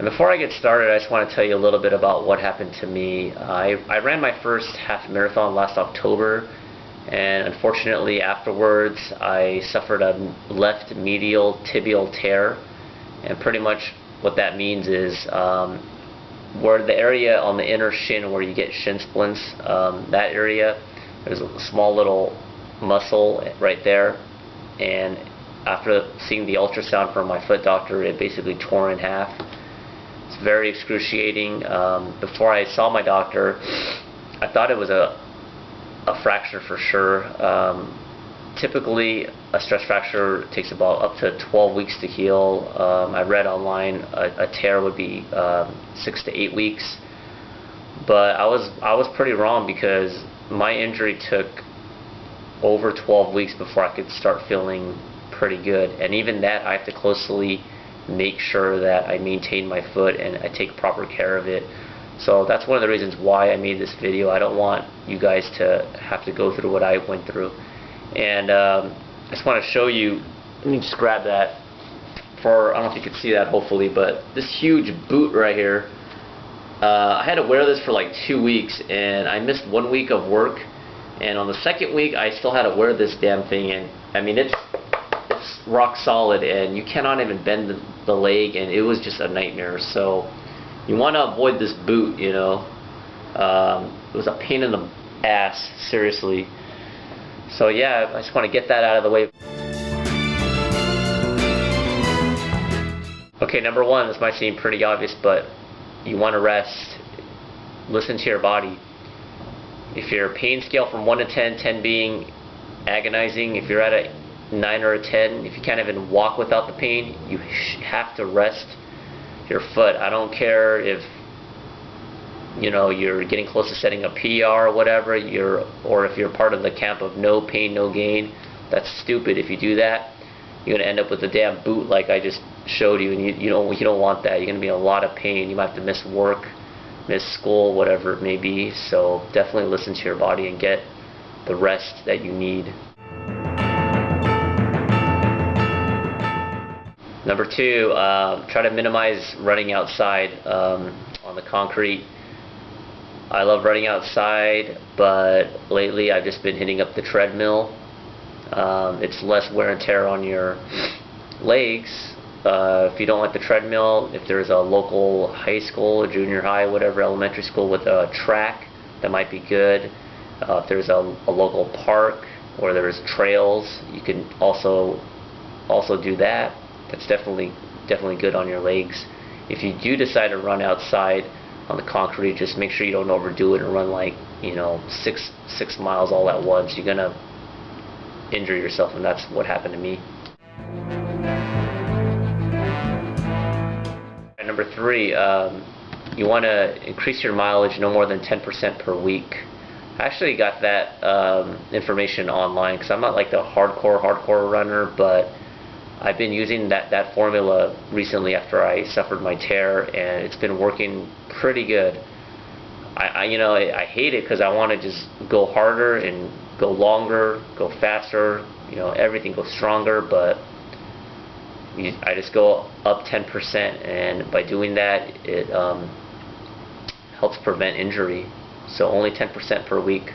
And before I get started, I just want to tell you a little bit about what happened to me. I ran my first half marathon last October, and unfortunately afterwards I suffered a left medial tibial tear. And pretty much what that means is where the area on the inner shin where you get shin splints, that area, there's a small little muscle right there, and after seeing the ultrasound from my foot doctor, it basically tore in half. It's very excruciating. Before I saw my doctor, I thought it was a fracture for sure. Typically, a stress fracture takes about up to 12 weeks to heal. I read online a tear would be 6 to 8 weeks, but I was pretty wrong because my injury took over 12 weeks before I could start feeling pretty good, and even that I have to closely make sure that I maintain my foot and I take proper care of it. So that's one of the reasons why I made this video. I don't want you guys to have to go through what I went through. And I just want to show you, let me just grab that for, I don't know if you can see that hopefully, but this huge boot right here, I had to wear this for like 2 weeks, and I missed 1 week of work, and on the second week I still had to wear this damn thing, and I mean it's rock solid, and you cannot even bend the leg, and it was just a nightmare. So you want to avoid this boot, you know. It was a pain in the ass, seriously. So yeah, I just want to get that out of the way. Okay, number one, this might seem pretty obvious, but you want to rest. Listen to your body. If your pain scale from 1 to 10, 10 being agonizing, if you're at a 9 or a 10, if you can't even walk without the pain, you have to rest your foot. I don't care if you're getting close to setting a PR or whatever, or if you're part of the camp of no pain, no gain. That's stupid. If you do that, you're gonna end up with a damn boot like I just showed you, and you don't want that. You're gonna be in a lot of pain. You might have to miss work, miss school, whatever it may be. So definitely listen to your body and get the rest that you need. Number two, try to minimize running outside on the concrete. I love running outside, but lately I've just been hitting up the treadmill. It's less wear and tear on your legs. If you don't like the treadmill, if there's a local high school, junior high, whatever, elementary school with a track, that might be good. If there's a local park or there's trails, you can also do that. That's definitely good on your legs. If you do decide to run outside on the concrete, just make sure you don't overdo it and run like 6 miles all at once. You're gonna injure yourself, and that's what happened to me. And number three, you want to increase your mileage no more than 10% per week. I actually got that information online because I'm not like the hardcore runner, but I've been using that formula recently after I suffered my tear, and it's been working pretty good. I hate it because I want to just go harder and go longer, go faster, everything goes stronger, but I just go up 10%, and by doing that it helps prevent injury. So only 10% per week.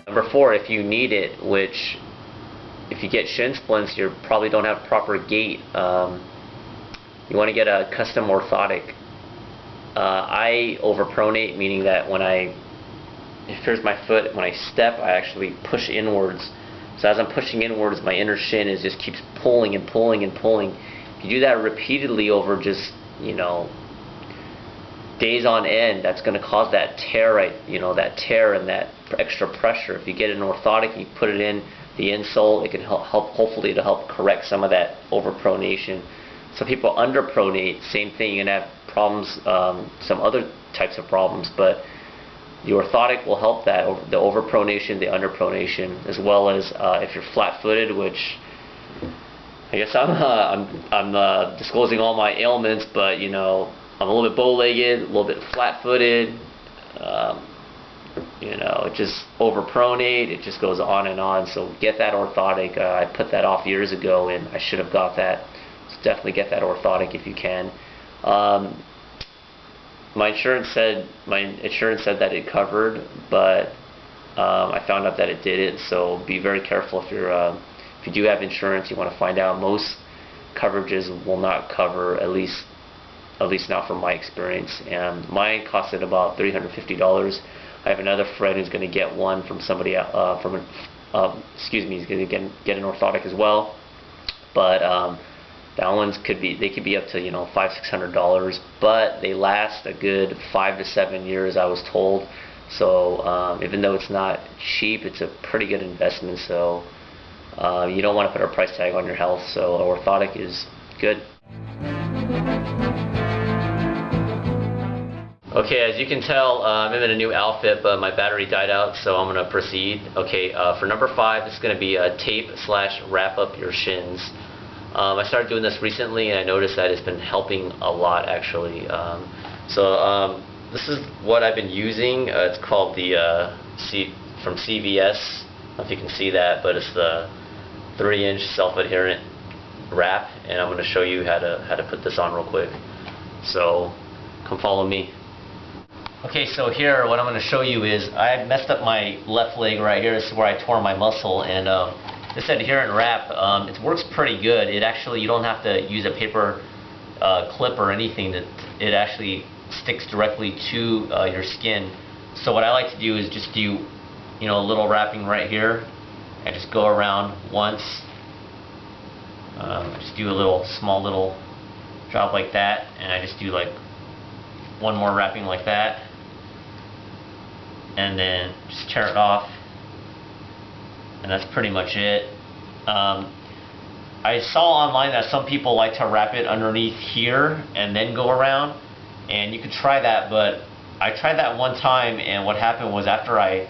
Number four, if you need it, which if you get shin splints, you probably don't have proper gait. You want to get a custom orthotic. I overpronate, meaning that here's my foot, when I step, I actually push inwards. So as I'm pushing inwards, my inner shin just keeps pulling and pulling and pulling. If you do that repeatedly over just, days on end, that's going to cause that tear, that tear and that extra pressure. If you get an orthotic, you put it in the insole, it can hopefully to help correct some of that overpronation. Some people underpronate, same thing, you're going to have problems, some other types of problems, but the orthotic will help that, the overpronation, the underpronation, as well as if you're flat-footed, which I guess I'm disclosing all my ailments, but I'm a little bit bow-legged, a little bit flat-footed. it just overpronate, it just goes on and on. So get that orthotic. I put that off years ago, and I should have got that. So definitely get that orthotic if you can. My insurance said that it covered, but I found out that it didn't. So be very careful if you do have insurance. You want to find out. Most coverages will not cover, at least not from my experience. And mine costed about $350. I have another friend who's going to get one from somebody he's going to get an orthotic as well. But that one's could be up to $500-600, but they last a good 5 to 7 years, I was told. So even though it's not cheap, it's a pretty good investment. So you don't want to put a price tag on your health. So orthotic is good. Okay, as you can tell, I'm in a new outfit, but my battery died out, so I'm going to proceed. Okay, for number 5, it's going to be tape/wrap up your shins. I started doing this recently, and I noticed that it's been helping a lot, actually. This is what I've been using. It's called the from CVS. I don't know if you can see that, but it's the 3-inch self-adherent wrap, and I'm going to show you how to put this on real quick. So come follow me. Okay, so here what I'm going to show you is I messed up my left leg right here. This is where I tore my muscle, and this adherent wrap, it works pretty good. It actually, you don't have to use a paper clip or anything. It actually sticks directly to your skin. So what I like to do is just do a little wrapping right here. I just go around once. I just do a small little drop like that, and I just do like one more wrapping like that, and then just tear it off, and that's pretty much it. I saw online that some people like to wrap it underneath here and then go around, and you could try that, but I tried that one time, and what happened was after I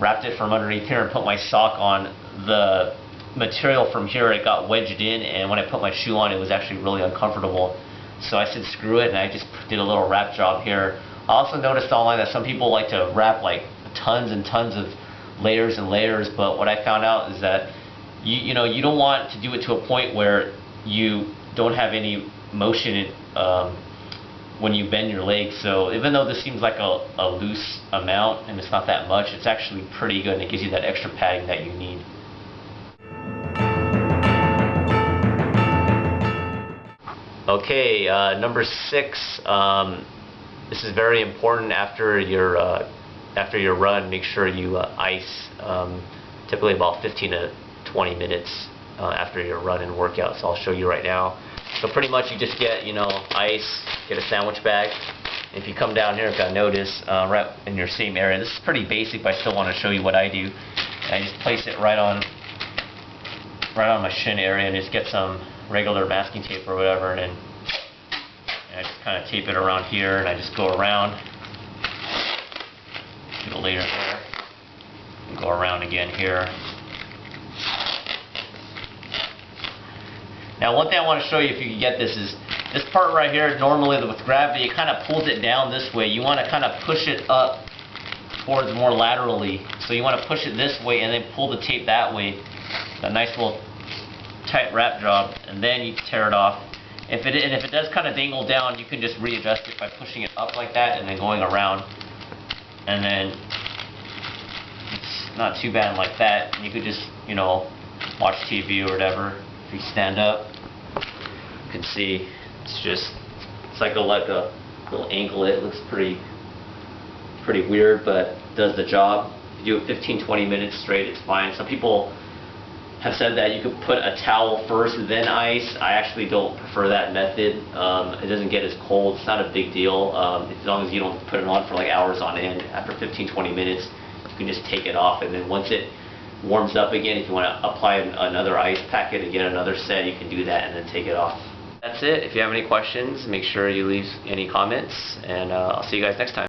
wrapped it from underneath here and put my sock on, the material from here, it got wedged in, and when I put my shoe on, it was actually really uncomfortable. So I said screw it, and I just did a little wrap job here. I also noticed online that some people like to wrap like tons and tons of layers and layers, but what I found out is that you don't want to do it to a point where you don't have any motion when you bend your leg. So even though this seems like a loose amount and it's not that much, it's actually pretty good, and it gives you that extra padding that you need. Okay, number 6. This is very important after your run. Make sure you ice, typically about 15 to 20 minutes after your run and workout. So I'll show you right now. So pretty much you just get ice, get a sandwich bag. If you come down here, if I notice, right in your same area. This is pretty basic, but I still want to show you what I do. And I just place it right on my shin area, and just get some regular masking tape or whatever, and I just kind of tape it around here, and I just go around, get a layer there, and go around again here. Now one thing I want to show you, if you can get this, is this part right here. Normally with gravity, it kind of pulls it down this way. You want to kind of push it up towards more laterally. So you want to push it this way and then pull the tape that way. A nice little tight wrap job, and then you tear it off. If it does kind of dangle down, you can just readjust it by pushing it up like that and then going around, and then it's not too bad like that. And you could just watch TV or whatever. If you stand up, you can see it's like a little anklet. It looks pretty weird, but does the job. If you do it 15-20 minutes straight, it's fine. Some people have said that you could put a towel first then ice. I actually don't prefer that method. It doesn't get as cold. It's not a big deal as long as you don't put it on for like hours on end. After 15-20 minutes, you can just take it off, and then once it warms up again, if you want to apply another ice packet and get another set, you can do that and then take it off. That's it. If you have any questions, make sure you leave any comments, and I'll see you guys next time.